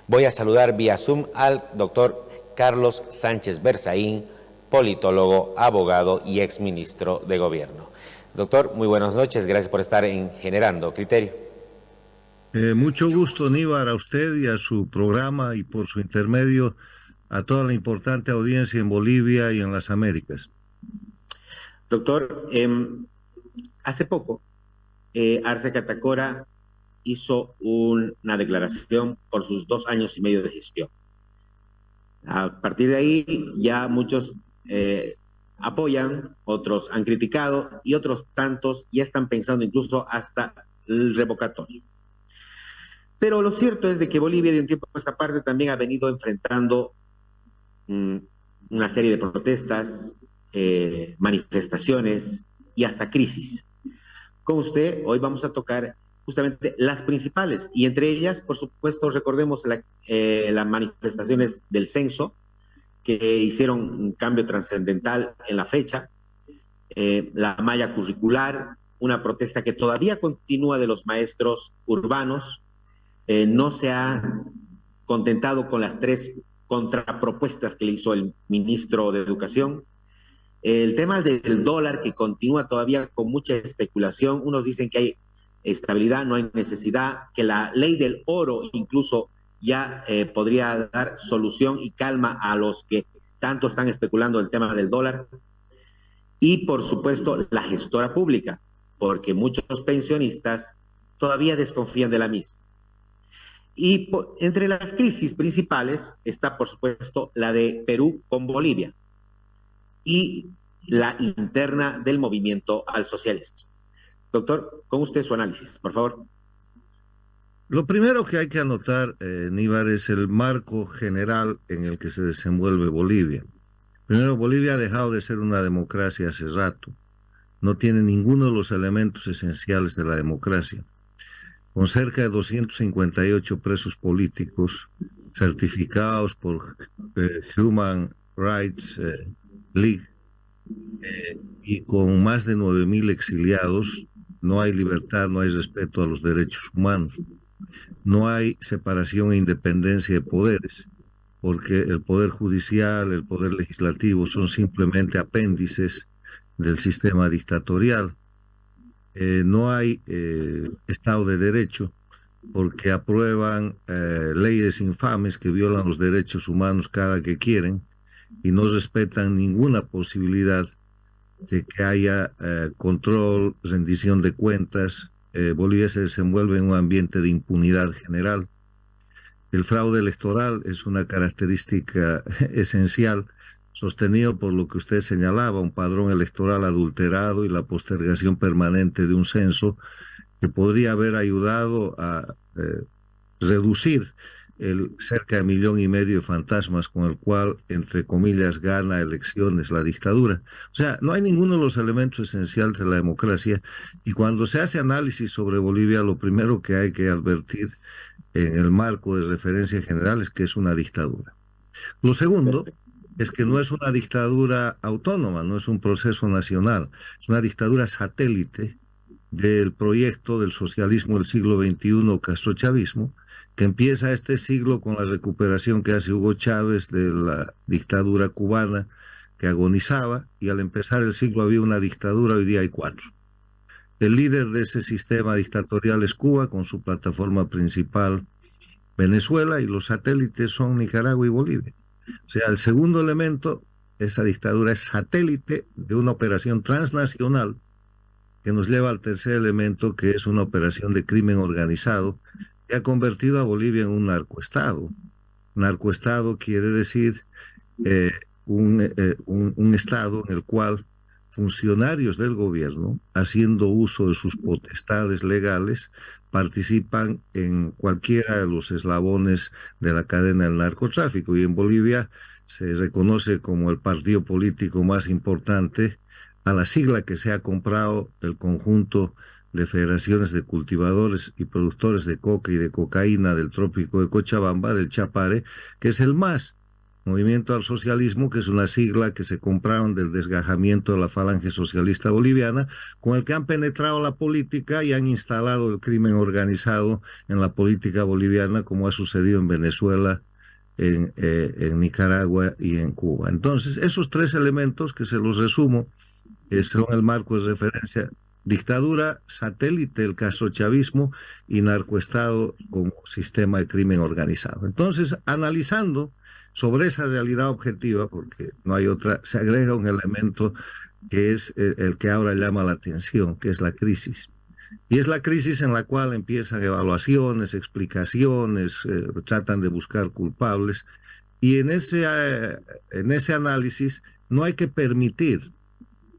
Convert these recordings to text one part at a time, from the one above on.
Voy a saludar vía Zoom al doctor Carlos Sánchez Berzaín, politólogo, abogado y exministro de Gobierno. Doctor, muy buenas noches. Gracias por estar en Generando Criterio. Mucho gusto, Níbar, a usted y a su programa y por su intermedio a toda la importante audiencia en Bolivia y en las Américas. Doctor, hace poco Arce Catacora hizo una declaración por sus 2 años y medio de gestión. A partir de ahí ya muchos apoyan, otros han criticado y otros tantos ya están pensando incluso hasta el revocatorio. Pero lo cierto es de que Bolivia de un tiempo a esta parte también ha venido enfrentando una serie de protestas, manifestaciones y hasta crisis. Con usted hoy vamos a tocar justamente las principales y entre ellas, por supuesto, recordemos las manifestaciones del censo que hicieron un cambio trascendental en la fecha, la malla curricular, una protesta que todavía continúa de los maestros urbanos, no se ha contentado con las 3 contrapropuestas que le hizo el ministro de Educación. El tema del dólar que continúa todavía con mucha especulación. Unos dicen que hay estabilidad, no hay necesidad, que la ley del oro incluso ya podría dar solución y calma a los que tanto están especulando el tema del dólar. Y por supuesto la gestora pública, porque muchos pensionistas todavía desconfían de la misma. Y entre las crisis principales está, por supuesto, la de Perú con Bolivia y la interna del movimiento al socialismo. Doctor, con usted su análisis, por favor. Lo primero que hay que anotar, Níbar, es el marco general en el que se desenvuelve Bolivia. Primero, Bolivia ha dejado de ser una democracia hace rato. No tiene ninguno de los elementos esenciales de la democracia. Con cerca de 258 presos políticos certificados por Human Rights League y con más de 9.000 exiliados, no hay libertad, no hay respeto a los derechos humanos, no hay separación e independencia de poderes, porque el poder judicial, el poder legislativo son simplemente apéndices del sistema dictatorial. No hay Estado de Derecho porque aprueban leyes infames que violan los derechos humanos cada que quieren y no respetan ninguna posibilidad de que haya control, rendición de cuentas. Bolivia se desenvuelve en un ambiente de impunidad general. El fraude electoral es una característica esencial, sostenido por lo que usted señalaba, un padrón electoral adulterado y la postergación permanente de un censo que podría haber ayudado a reducir el cerca de 1,5 millones de fantasmas con el cual, entre comillas, gana elecciones la dictadura. O sea, no hay ninguno de los elementos esenciales de la democracia y cuando se hace análisis sobre Bolivia, lo primero que hay que advertir en el marco de referencia general es que es una dictadura. Lo segundo es que no es una dictadura autónoma, no es un proceso nacional, es una dictadura satélite del proyecto del socialismo del siglo XXI, castrochavismo, que empieza este siglo con la recuperación que hace Hugo Chávez de la dictadura cubana que agonizaba, y al empezar el siglo había una dictadura, hoy día hay 4. El líder de ese sistema dictatorial es Cuba, con su plataforma principal Venezuela, y los satélites son Nicaragua y Bolivia. O sea, el segundo elemento, esa dictadura es satélite de una operación transnacional que nos lleva al tercer elemento, que es una operación de crimen organizado que ha convertido a Bolivia en un narcoestado. Narcoestado quiere decir un estado en el cual funcionarios del gobierno, haciendo uso de sus potestades legales, participan en cualquiera de los eslabones de la cadena del narcotráfico. Y en Bolivia se reconoce como el partido político más importante a la sigla que se ha comprado del conjunto de federaciones de cultivadores y productores de coca y de cocaína del trópico de Cochabamba, del Chapare, que es el MAS, Movimiento al Socialismo, que es una sigla que se compraron del desgajamiento de la Falange Socialista Boliviana, con el que han penetrado la política y han instalado el crimen organizado en la política boliviana, como ha sucedido en Venezuela, en Nicaragua y en Cuba. Entonces, esos tres elementos, que se los resumo, son el marco de referencia: dictadura satélite, el castrochavismo, y narcoestado como sistema de crimen organizado. Entonces, analizando sobre esa realidad objetiva, porque no hay otra, se agrega un elemento que es el que ahora llama la atención, que es la crisis. Y es la crisis en la cual empiezan evaluaciones, explicaciones, tratan de buscar culpables. Y en ese análisis no hay que permitir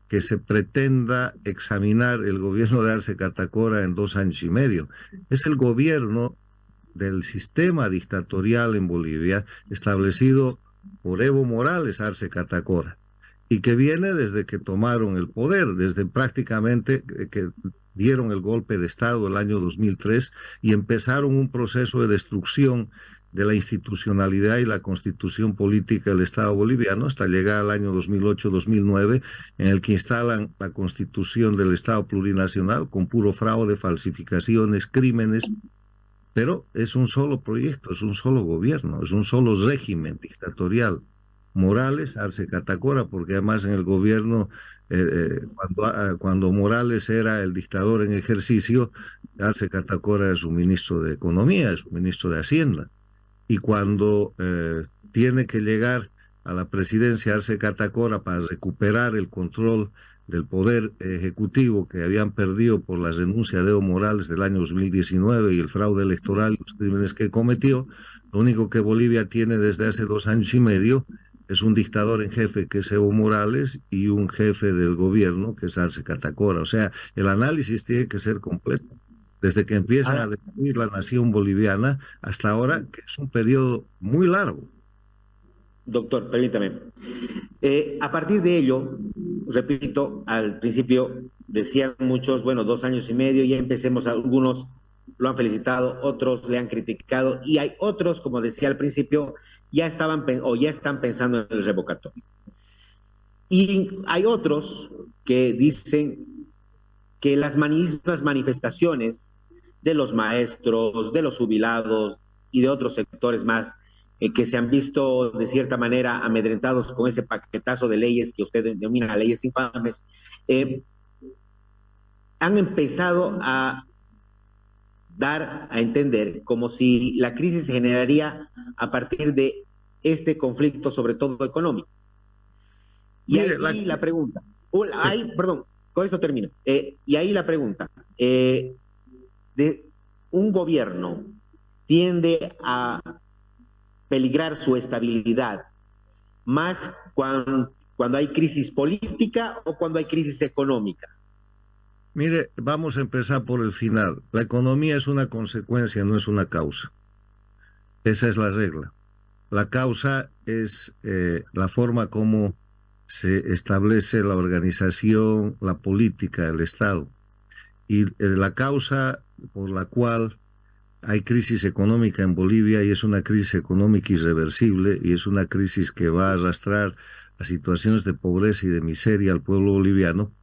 que se pretenda examinar el gobierno de Arce Catacora en 2 años y medio. Es el gobierno del sistema dictatorial en Bolivia establecido por Evo Morales Arce Catacora, y que viene desde que tomaron el poder, desde prácticamente que dieron el golpe de Estado el año 2003 y empezaron un proceso de destrucción de la institucionalidad y la constitución política del Estado boliviano hasta llegar al año 2008-2009, en el que instalan la constitución del Estado plurinacional con puro fraude, falsificaciones, crímenes. Pero es un solo proyecto, es un solo gobierno, es un solo régimen dictatorial. Morales, Arce Catacora, porque además en el gobierno, cuando Morales era el dictador en ejercicio, Arce Catacora era su ministro de Economía, es su ministro de Hacienda. Y cuando tiene que llegar a la presidencia Arce Catacora para recuperar el control del poder ejecutivo que habían perdido por la renuncia de Evo Morales del año 2019 y el fraude electoral y los crímenes que cometió, lo único que Bolivia tiene desde hace 2 años y medio es un dictador en jefe, que es Evo Morales, y un jefe del gobierno, que es Arce Catacora. O sea, el análisis tiene que ser completo, desde que empiezan a destruir la nación boliviana hasta ahora, que es un periodo muy largo. Doctor, permítame. A partir de ello, repito, al principio decían muchos, bueno, 2 años y medio, ya empecemos, algunos lo han felicitado, otros le han criticado, y hay otros, como decía al principio, ya estaban o ya están pensando en el revocatorio. Y hay otros que dicen que las mismas manifestaciones de los maestros, de los jubilados y de otros sectores más, que se han visto de cierta manera amedrentados con ese paquetazo de leyes que usted denomina leyes infames, han empezado a dar a entender como si la crisis se generaría a partir de este conflicto, sobre todo económico. Y ahí la pregunta, perdón, con esto termino. Y ahí la pregunta, de un gobierno tiende a peligrar su estabilidad más cuando hay crisis política o cuando hay crisis económica. Mire, vamos a empezar por el final. La economía es una consecuencia, no es una causa. Esa es la regla. La causa es la forma como se establece la organización, la política del Estado. Y la causa por la cual hay crisis económica en Bolivia, y es una crisis económica irreversible, y es una crisis que va a arrastrar a situaciones de pobreza y de miseria al pueblo boliviano,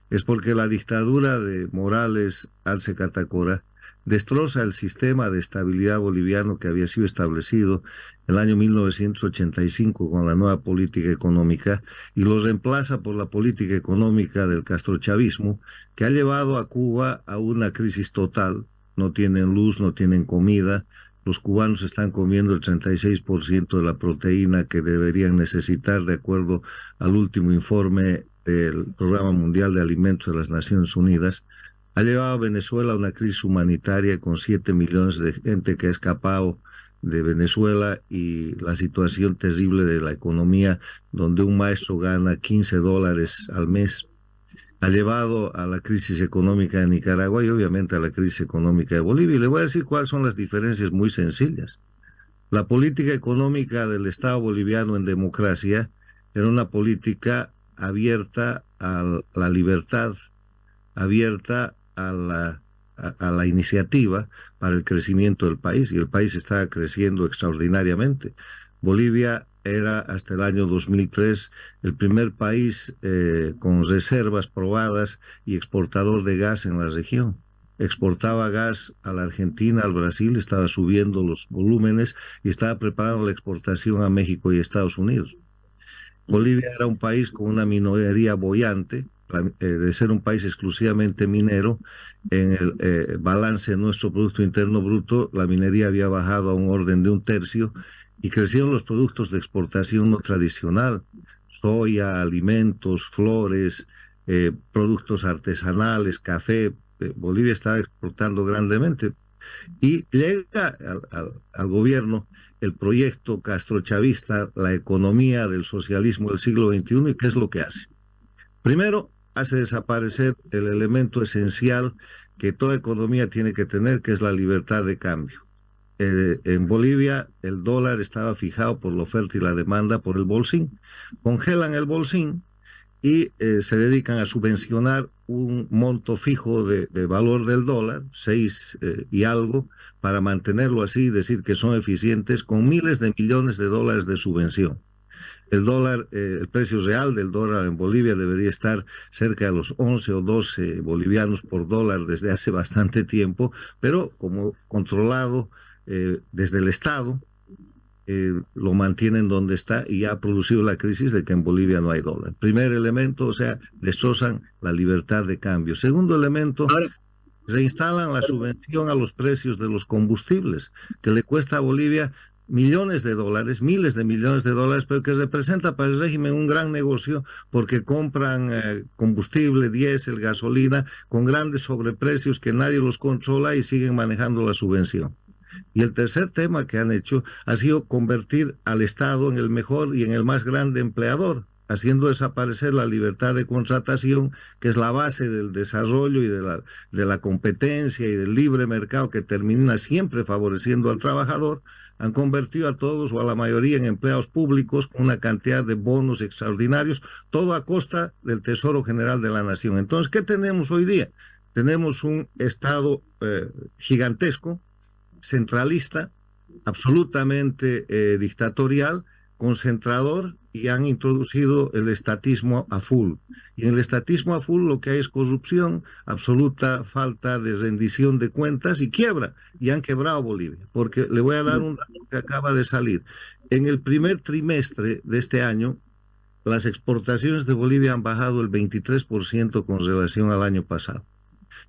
es porque la dictadura de Morales Arce Catacora destroza el sistema de estabilidad boliviano que había sido establecido en el año 1985 con la nueva política económica, y lo reemplaza por la política económica del castrochavismo, que ha llevado a Cuba a una crisis total. No tienen luz, no tienen comida. Los cubanos están comiendo el 36% de la proteína que deberían necesitar, de acuerdo al último informe del Programa Mundial de Alimentos de las Naciones Unidas. Ha llevado a Venezuela a una crisis humanitaria con 7 millones de gente que ha escapado de Venezuela, y la situación terrible de la economía, donde un maestro gana $15 al mes. Ha llevado a la crisis económica de Nicaragua y obviamente a la crisis económica de Bolivia. Y le voy a decir cuáles son las diferencias muy sencillas. La política económica del Estado boliviano en democracia era una política abierta a la libertad, abierta a la iniciativa para el crecimiento del país, y el país está creciendo extraordinariamente. Bolivia era hasta el año 2003 el primer país con reservas probadas y exportador de gas en la región. Exportaba gas a la Argentina, al Brasil, estaba subiendo los volúmenes y estaba preparando la exportación a México y Estados Unidos. Bolivia era un país con una minería boyante, de ser un país exclusivamente minero. En el balance de nuestro Producto Interno Bruto, la minería había bajado a un orden de un tercio y crecieron los productos de exportación no tradicional, soya, alimentos, flores, productos artesanales, café. Bolivia estaba exportando grandemente. Y llega al gobierno el proyecto castrochavista, la economía del socialismo del siglo XXI, ¿y qué es lo que hace? Primero, hace desaparecer el elemento esencial que toda economía tiene que tener, que es la libertad de cambio. En Bolivia el dólar estaba fijado por la oferta y la demanda por el bolsín. Congelan el bolsín y se dedican a subvencionar un monto fijo de valor del dólar, 6 y algo, para mantenerlo así y decir que son eficientes con miles de millones de dólares de subvención. El dólar, el precio real del dólar en Bolivia debería estar cerca de los 11 o 12 bolivianos por dólar desde hace bastante tiempo, pero como controlado desde el Estado, lo mantienen donde está y ha producido la crisis de que en Bolivia no hay dólar. Primer elemento, o sea, destrozan la libertad de cambio. Segundo elemento, reinstalan la subvención a los precios de los combustibles, que le cuesta a Bolivia millones de dólares, miles de millones de dólares, pero que representa para el régimen un gran negocio porque compran combustible, diésel, gasolina, con grandes sobreprecios que nadie los controla y siguen manejando la subvención. Y el tercer tema que han hecho ha sido convertir al Estado en el mejor y en el más grande empleador, haciendo desaparecer la libertad de contratación, que es la base del desarrollo y de la competencia y del libre mercado que termina siempre favoreciendo al trabajador. Han convertido a todos o a la mayoría en empleados públicos con una cantidad de bonos extraordinarios, todo a costa del Tesoro General de la Nación. Entonces, ¿qué tenemos hoy día? Tenemos un Estado gigantesco, centralista, absolutamente dictatorial, concentrador, y han introducido el estatismo a full. Y en el estatismo a full lo que hay es corrupción, absoluta falta de rendición de cuentas y quiebra. Y han quebrado Bolivia. Porque le voy a dar un dato que acaba de salir. En el primer trimestre de este año, las exportaciones de Bolivia han bajado el 23% con relación al año pasado.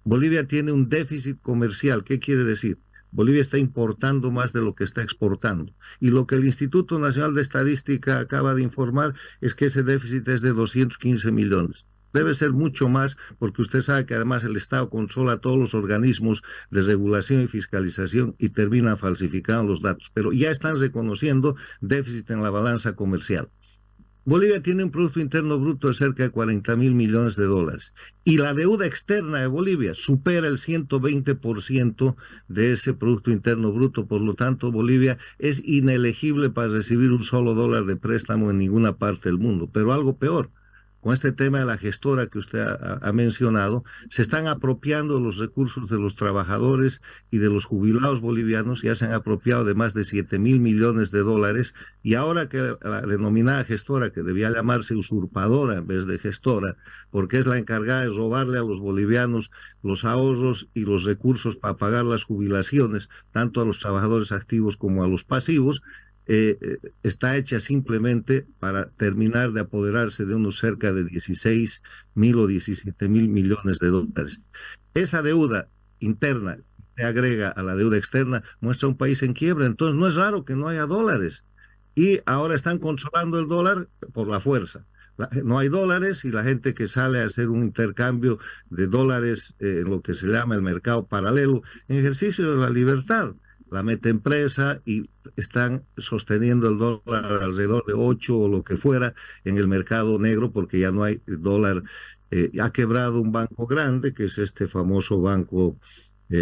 Bolivia tiene un déficit comercial. ¿Qué quiere decir? Bolivia está importando más de lo que está exportando. Y lo que el Instituto Nacional de Estadística acaba de informar es que ese déficit es de 215 millones. Debe ser mucho más porque usted sabe que además el Estado controla todos los organismos de regulación y fiscalización y termina falsificando los datos. Pero ya están reconociendo déficit en la balanza comercial. Bolivia tiene un Producto Interno Bruto de cerca de 40.000 millones de dólares y la deuda externa de Bolivia supera el 120% de ese Producto Interno Bruto. Por lo tanto, Bolivia es inelegible para recibir un solo dólar de préstamo en ninguna parte del mundo. Pero algo peor, con este tema de la gestora que usted ha mencionado, se están apropiando los recursos de los trabajadores y de los jubilados bolivianos. Ya se han apropiado de más de 7.000 millones de dólares y ahora que la denominada gestora, que debía llamarse usurpadora en vez de gestora, porque es la encargada de robarle a los bolivianos los ahorros y los recursos para pagar las jubilaciones, tanto a los trabajadores activos como a los pasivos, está hecha simplemente para terminar de apoderarse de unos cerca de 16.000 o 17.000 millones de dólares. Esa deuda interna que agrega a la deuda externa muestra un país en quiebra. Entonces no es raro que no haya dólares. Y ahora están controlando el dólar por la fuerza. No hay dólares y la gente que sale a hacer un intercambio de dólares en lo que se llama el mercado paralelo, en ejercicio de la libertad, la mete en presa y están sosteniendo el dólar alrededor de 8 o lo que fuera en el mercado negro porque ya no hay dólar. Ha quebrado un banco grande, que es este famoso Banco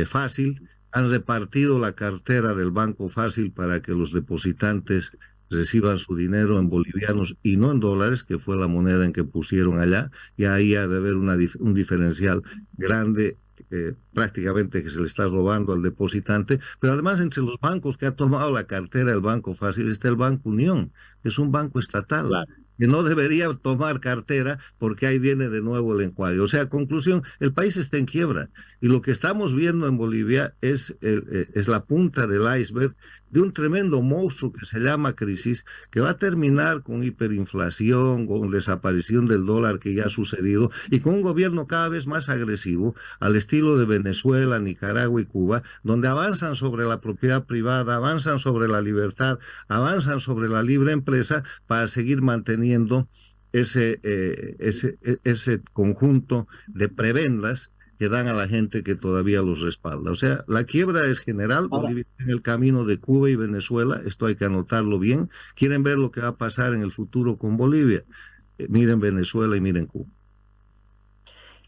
Fácil. Han repartido la cartera del Banco Fácil para que los depositantes reciban su dinero en bolivianos y no en dólares, que fue la moneda en que pusieron allá, y ahí ha de haber un diferencial grande prácticamente que se le está robando al depositante, pero además entre los bancos que ha tomado la cartera el Banco Fácil está el Banco Unión, que es un banco estatal, Claro. que no debería tomar cartera porque ahí viene de nuevo el enjuague. O sea, conclusión, el país está en quiebra y lo que estamos viendo en Bolivia es la punta del iceberg de un tremendo monstruo que se llama crisis, que va a terminar con hiperinflación, con desaparición del dólar que ya ha sucedido y con un gobierno cada vez más agresivo al estilo de Venezuela, Nicaragua y Cuba, donde avanzan sobre la propiedad privada, avanzan sobre la libertad, avanzan sobre la libre empresa para seguir manteniendo ese conjunto de prebendas que dan a la gente que todavía los respalda. O sea, la quiebra es general, Ahora, Bolivia está en el camino de Cuba y Venezuela, esto hay que anotarlo bien. ¿Quieren ver lo que va a pasar en el futuro con Bolivia? Miren Venezuela y miren Cuba.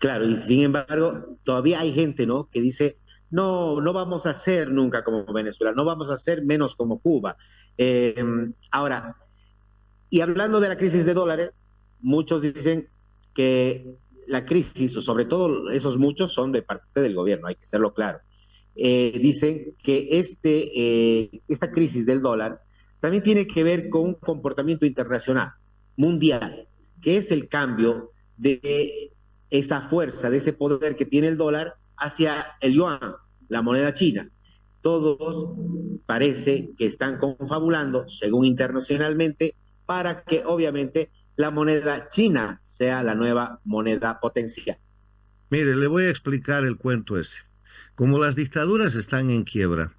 claro, y sin embargo, todavía hay gente, ¿no?, que dice, no, no vamos a ser nunca como Venezuela, no vamos a ser menos como Cuba. Eh, ahora, y hablando de la crisis de dólares, muchos dicen que la crisis, o sobre todo esos muchos, son de parte del gobierno, hay que serlo claro. Dicen que esta crisis del dólar también tiene que ver con un comportamiento internacional, mundial, que es el cambio de esa fuerza, de ese poder que tiene el dólar hacia el yuan, la moneda china. Todos parece que están confabulando, según internacionalmente, para que obviamente la moneda china sea la nueva moneda potencial. Mire, le voy a explicar el cuento ese. Como las dictaduras están en quiebra,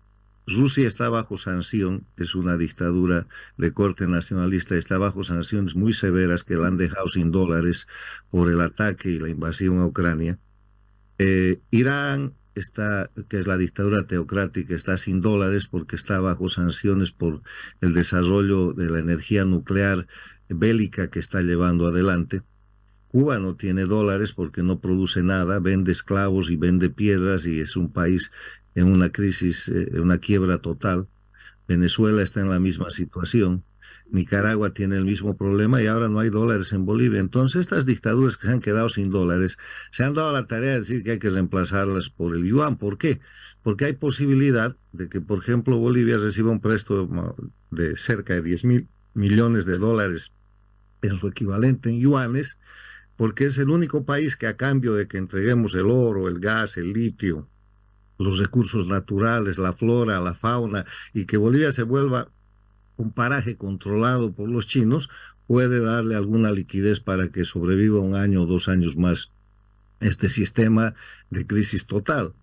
Rusia está bajo sanción, es una dictadura de corte nacionalista, está bajo sanciones muy severas que la han dejado sin dólares por el ataque y la invasión a Ucrania. Irán está, que es la dictadura teocrática, está sin dólares porque está bajo sanciones por el desarrollo de la energía nuclear bélica que está llevando adelante. Cuba no tiene dólares porque no produce nada, vende esclavos y vende piedras y es un país en una crisis, en una quiebra total. Venezuela está en la misma situación. Nicaragua tiene el mismo problema y ahora no hay dólares en Bolivia. Entonces, estas dictaduras que se han quedado sin dólares se han dado la tarea de decir que hay que reemplazarlas por el yuan. ¿Por qué? Porque hay posibilidad de que, por ejemplo, Bolivia reciba un préstamo de cerca de 10.000 millones de dólares en su equivalente en yuanes, porque es el único país que a cambio de que entreguemos el oro, el gas, el litio, los recursos naturales, la flora, la fauna, y que Bolivia se vuelva un paraje controlado por los chinos, puede darle alguna liquidez para que sobreviva un año o 2 años más este sistema de crisis total.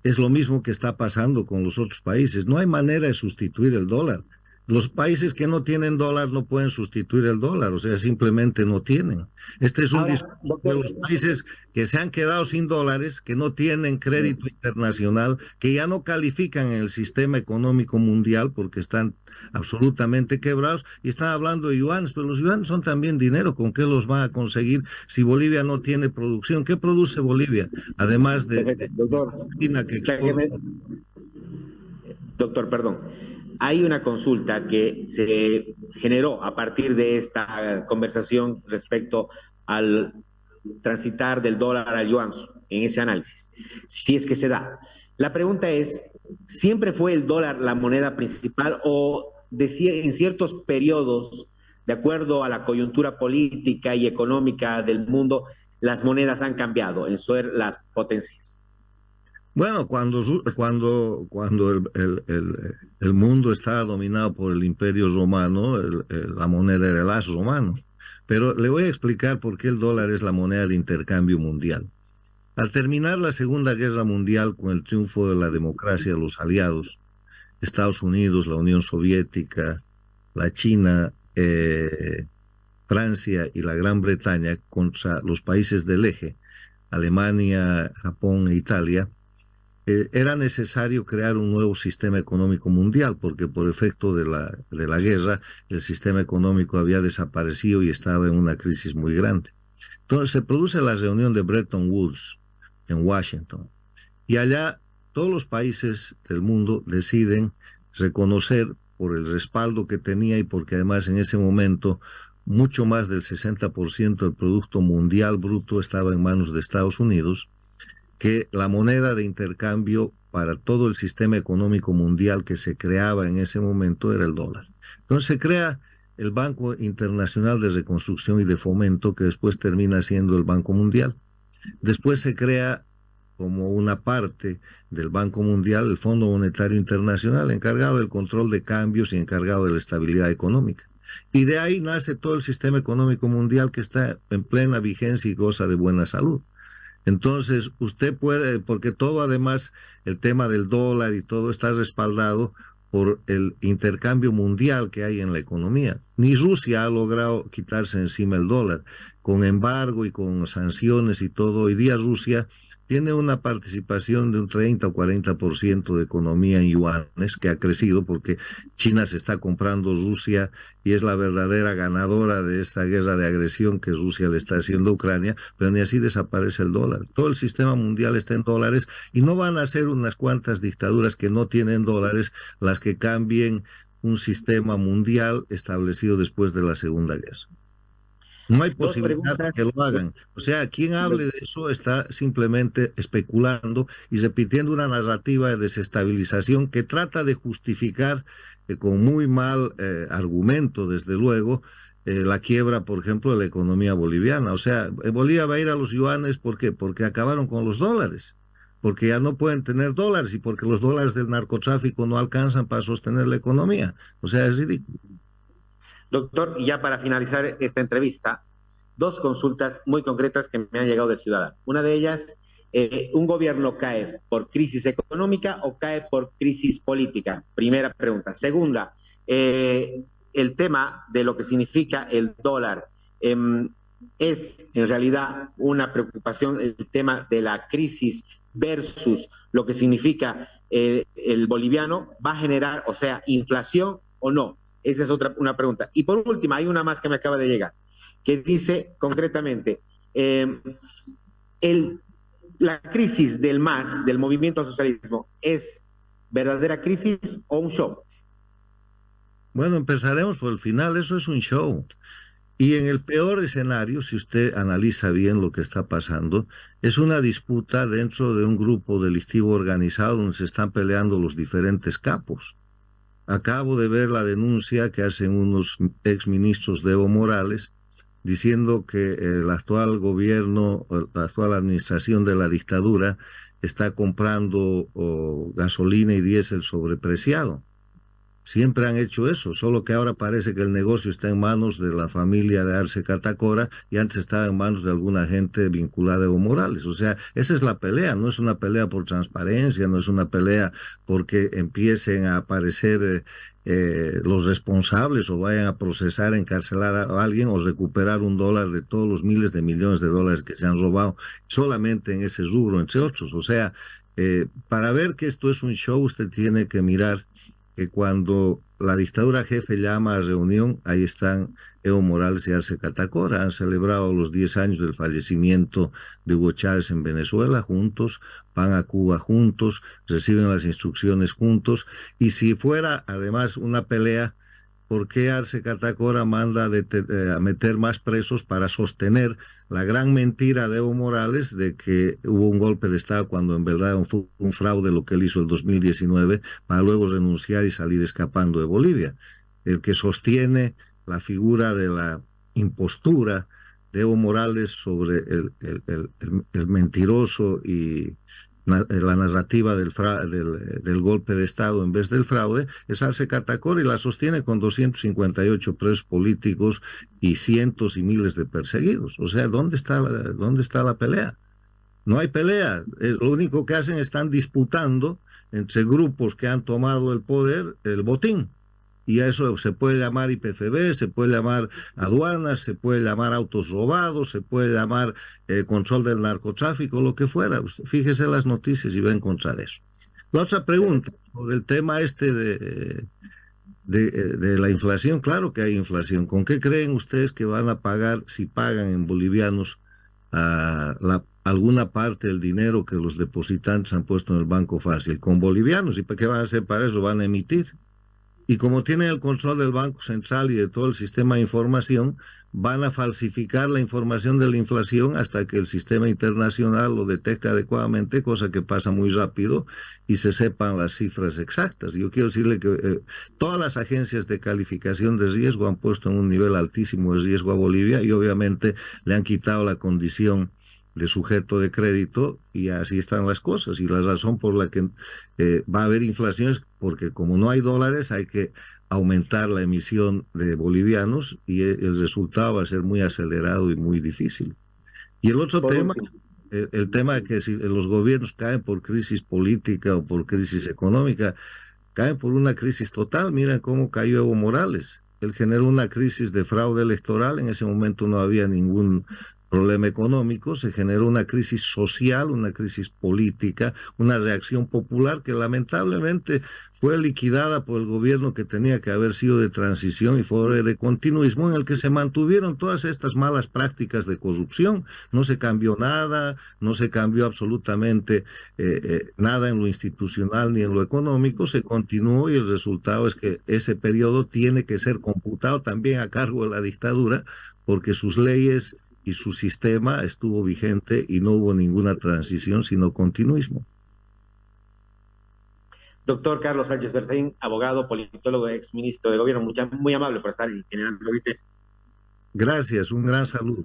Es lo mismo que está pasando con los otros países. No hay manera de sustituir el dólar. Los países que no tienen dólar no pueden sustituir el dólar, o sea, simplemente no tienen. Este es un Ahora, discurso de doctor, los países que se han quedado sin dólares, que no tienen crédito internacional, que ya no califican en el sistema económico mundial porque están absolutamente quebrados y están hablando de yuanes, pero los yuanes son también dinero. ¿Con qué los van a conseguir si Bolivia no tiene producción? ¿Qué produce Bolivia? Además perfecto, de doctor, China que exporta. doctor, perdón. Hay una consulta que se generó a partir de esta conversación respecto al transitar del dólar al yuan en ese análisis, si es que se da. La pregunta es, ¿siempre fue el dólar la moneda principal o en ciertos periodos, de acuerdo a la coyuntura política y económica del mundo, las monedas han cambiado en ser las potencias? Bueno, cuando el mundo estaba dominado por el Imperio Romano, la moneda era el as romano. Pero le voy a explicar por qué el dólar es la moneda de intercambio mundial. Al terminar la Segunda Guerra Mundial con el triunfo de la democracia de los aliados, Estados Unidos, la Unión Soviética, la China, Francia y la Gran Bretaña contra los países del eje, Alemania, Japón e Italia, era necesario crear un nuevo sistema económico mundial, porque por efecto de la guerra el sistema económico había desaparecido y estaba en una crisis muy grande. Entonces se produce la reunión de Bretton Woods en Washington y allá todos los países del mundo deciden reconocer por el respaldo que tenía y porque además en ese momento mucho más del 60% del Producto Mundial Bruto estaba en manos de Estados Unidos, que la moneda de intercambio para todo el sistema económico mundial que se creaba en ese momento era el dólar. Entonces se crea el Banco Internacional de Reconstrucción y de Fomento, que después termina siendo el Banco Mundial. Después se crea como una parte del Banco Mundial el Fondo Monetario Internacional, encargado del control de cambios y encargado de la estabilidad económica. Y de ahí nace todo el sistema económico mundial que está en plena vigencia y goza de buena salud. Entonces, usted puede, porque todo además, el tema del dólar y todo está respaldado por el intercambio mundial que hay en la economía. Ni Rusia ha logrado quitarse encima el dólar. Con embargo y con sanciones y todo, hoy día Rusia tiene una participación de un 30 o 40% de economía en yuanes, que ha crecido porque China se está comprando Rusia y es la verdadera ganadora de esta guerra de agresión que Rusia le está haciendo a Ucrania, pero ni así desaparece el dólar. Todo el sistema mundial está en dólares y no van a ser unas cuantas dictaduras que no tienen dólares las que cambien un sistema mundial establecido después de la Segunda Guerra. No hay posibilidad de que lo hagan. O sea, quien hable de eso está simplemente especulando y repitiendo una narrativa de desestabilización que trata de justificar con muy mal argumento, desde luego, la quiebra, por ejemplo, de la economía boliviana. O sea, Bolivia va a ir a los yuanes, ¿por qué? Porque acabaron con los dólares, porque ya no pueden tener dólares y porque los dólares del narcotráfico no alcanzan para sostener la economía. O sea, es ridículo. Doctor, y ya para finalizar esta entrevista, dos consultas muy concretas que me han llegado del ciudadano. Una de ellas, ¿un gobierno cae por crisis económica o cae por crisis política? Primera pregunta. Segunda, el tema de lo que significa el dólar. Es en realidad una preocupación el tema de la crisis versus lo que significa el boliviano. ¿Va a generar, o sea, inflación o no? Esa es una pregunta. Y por último, hay una más que me acaba de llegar, que dice concretamente, la crisis del MAS, del movimiento al socialismo, ¿es verdadera crisis o un show? Bueno, empezaremos por el final, eso es un show. Y en el peor escenario, si usted analiza bien lo que está pasando, es una disputa dentro de un grupo delictivo organizado donde se están peleando los diferentes capos. Acabo de ver la denuncia que hacen unos exministros de Evo Morales diciendo que el actual gobierno, la actual administración de la dictadura está comprando gasolina y diésel sobrepreciado. Siempre han hecho eso, solo que ahora parece que el negocio está en manos de la familia de Arce Catacora y antes estaba en manos de alguna gente vinculada a Evo Morales. O sea, esa es la pelea, no es una pelea por transparencia, no es una pelea porque empiecen a aparecer los responsables o vayan a procesar, encarcelar a alguien o recuperar $1 de todos los miles de millones de dólares que se han robado solamente en ese rubro, entre otros. O sea, para ver que esto es un show, usted tiene que mirar que cuando la dictadura jefe llama a reunión, ahí están Evo Morales y Arce Catacora. Han celebrado los 10 años del fallecimiento de Hugo Chávez en Venezuela juntos, van a Cuba juntos, reciben las instrucciones juntos. Y si fuera además una pelea, ¿por qué Arce Catacora manda a meter más presos para sostener la gran mentira de Evo Morales de que hubo un golpe de Estado cuando en verdad fue un fraude lo que él hizo el 2019 para luego renunciar y salir escapando de Bolivia? El que sostiene la figura de la impostura de Evo Morales sobre el mentiroso y la narrativa del golpe de Estado en vez del fraude, es Arce Catacora y la sostiene con 258 presos políticos y cientos y miles de perseguidos. O sea, ¿dónde está la pelea? No hay pelea. Lo único que hacen están disputando entre grupos que han tomado el poder el botín. Y a eso se puede llamar IPFB, se puede llamar aduanas, se puede llamar autos robados, se puede llamar control del narcotráfico, lo que fuera. Usted fíjese las noticias y va a encontrar eso. La otra pregunta, sobre el tema de la inflación, claro que hay inflación. ¿Con qué creen ustedes que van a pagar, si pagan en bolivianos, alguna parte del dinero que los depositantes han puesto en el Banco Fácil? Con bolivianos. ¿Y para qué van a hacer para eso? Van a emitir. Y como tienen el control del Banco Central y de todo el sistema de información, van a falsificar la información de la inflación hasta que el sistema internacional lo detecte adecuadamente, cosa que pasa muy rápido y se sepan las cifras exactas. Yo quiero decirle que todas las agencias de calificación de riesgo han puesto en un nivel altísimo de riesgo a Bolivia y obviamente le han quitado la condición de sujeto de crédito y así están las cosas. Y la razón por la que va a haber inflación es porque como no hay dólares hay que aumentar la emisión de bolivianos y el resultado va a ser muy acelerado y muy difícil. Y el otro Por tema, último, el tema de que si los gobiernos caen por crisis política o por crisis económica, caen por una crisis total. Mira cómo cayó Evo Morales. Él generó una crisis de fraude electoral. En ese momento no había ningún problema económico. Se generó una crisis social, una crisis política, una reacción popular que lamentablemente fue liquidada por el gobierno que tenía que haber sido de transición y fue de continuismo en el que se mantuvieron todas estas malas prácticas de corrupción. No se cambió nada, no se cambió absolutamente nada en lo institucional ni en lo económico, se continuó y el resultado es que ese periodo tiene que ser computado también a cargo de la dictadura porque sus leyes y su sistema estuvo vigente y no hubo ninguna transición sino continuismo. doctor Carlos Sánchez Berzaín, abogado, politólogo, ex ministro de gobierno, muy amable por estar generando ahorita. Gracias, un gran saludo.